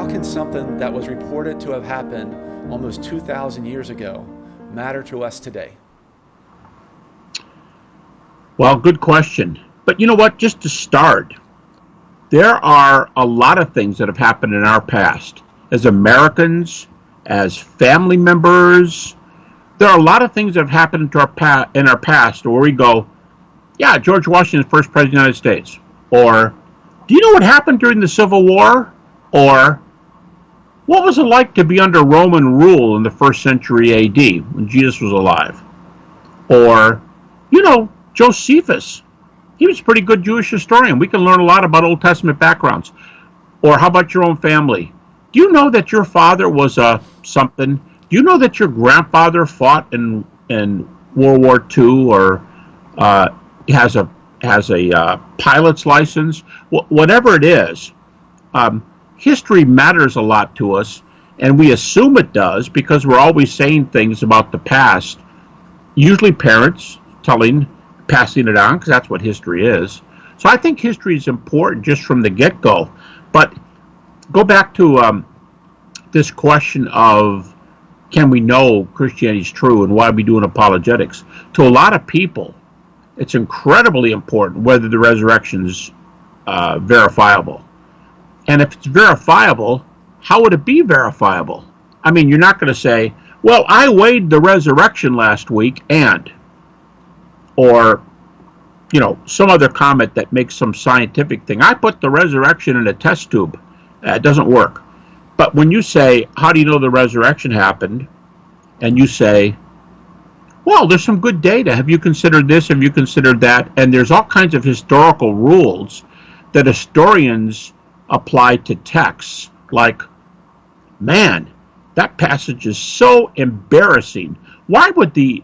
can something that was reported to have happened almost 2,000 years ago matter to us today? Well, good question. But you know what? Just to start, there are a lot of things that have happened in our past. As Americans, as family members, there are a lot of things that have happened to in our past where we go, yeah, George Washington's first president of the United States. Or, do you know what happened during the Civil War? Or, what was it like to be under Roman rule in the first century AD when Jesus was alive? Or, you know, Josephus. He was a pretty good Jewish historian. We can learn a lot about Old Testament backgrounds. Or how about your own family? Do you know that your father was a something? Do you know that your grandfather fought in World War II or has a pilot's license? Whatever it is, history matters a lot to us, and we assume it does because we're always saying things about the past. Usually parents passing it on, because that's what history is. So I think history is important just from the get-go. But go back to this question of, can we know Christianity is true and why are we doing apologetics? To a lot of people, it's incredibly important whether the resurrection is verifiable. And if it's verifiable, how would it be verifiable? I mean, you're not going to say, well, I weighed the resurrection last week and, or, you know, some other comment that makes some scientific thing. I put the resurrection in a test tube. It doesn't work. But when you say, how do you know the resurrection happened? And you say, well, there's some good data. Have you considered this? Have you considered that? And there's all kinds of historical rules that historians apply to texts. Like, man, that passage is so embarrassing. Why would the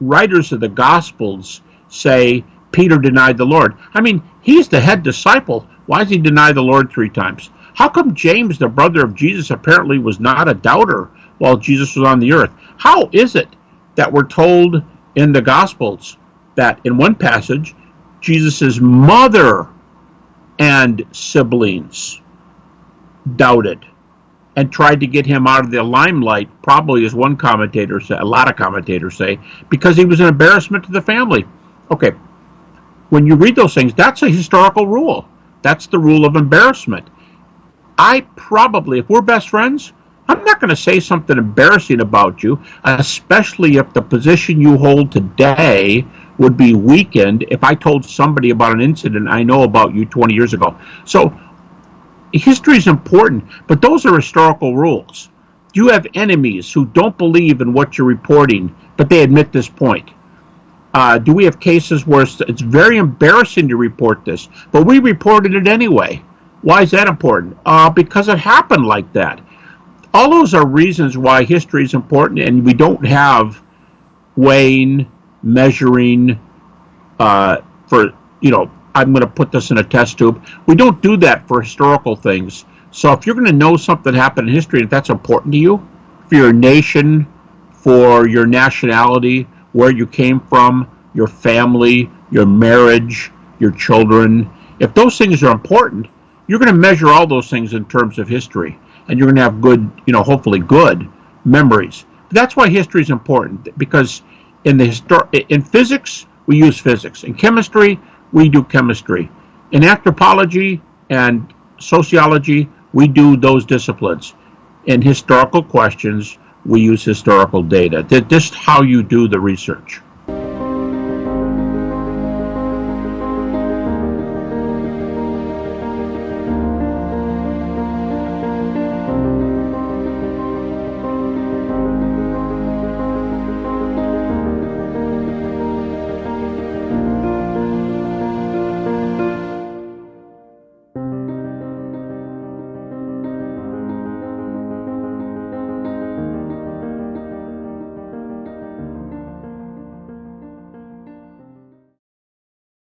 writers of the Gospels say Peter denied the Lord? I mean, he's the head disciple. Why does he deny the Lord 3 times? How come James, the brother of Jesus, apparently was not a doubter while Jesus was on the earth? How is it that we're told in the Gospels that in one passage, Jesus' mother and siblings doubted and tried to get him out of the limelight, probably as one commentator said, a lot of commentators say, because he was an embarrassment to the family. Okay, when you read those things, that's a historical rule. That's the rule of embarrassment. I probably, if we're best friends, I'm not going to say something embarrassing about you, especially if the position you hold today would be weakened if I told somebody about an incident I know about you 20 years ago. So history is important, but those are historical rules. You have enemies who don't believe in what you're reporting, but they admit this point. Do we have cases where it's very embarrassing to report this, but we reported it anyway? Why is that important? Because it happened like that. All those are reasons why history is important, and we don't have weighing, measuring, for, you know, I'm going to put this in a test tube. We don't do that for historical things. So if you're going to know something happened in history, if that's important to you, for your nation, for your nationality, where you came from, your family, your marriage, your children, if those things are important, you're going to measure all those things in terms of history. And you're going to have good, you know, hopefully good memories. But that's why history is important, because in physics, we use physics. In chemistry, we do chemistry. In anthropology and sociology, we do those disciplines. In historical questions, we use historical data. That's just how you do the research.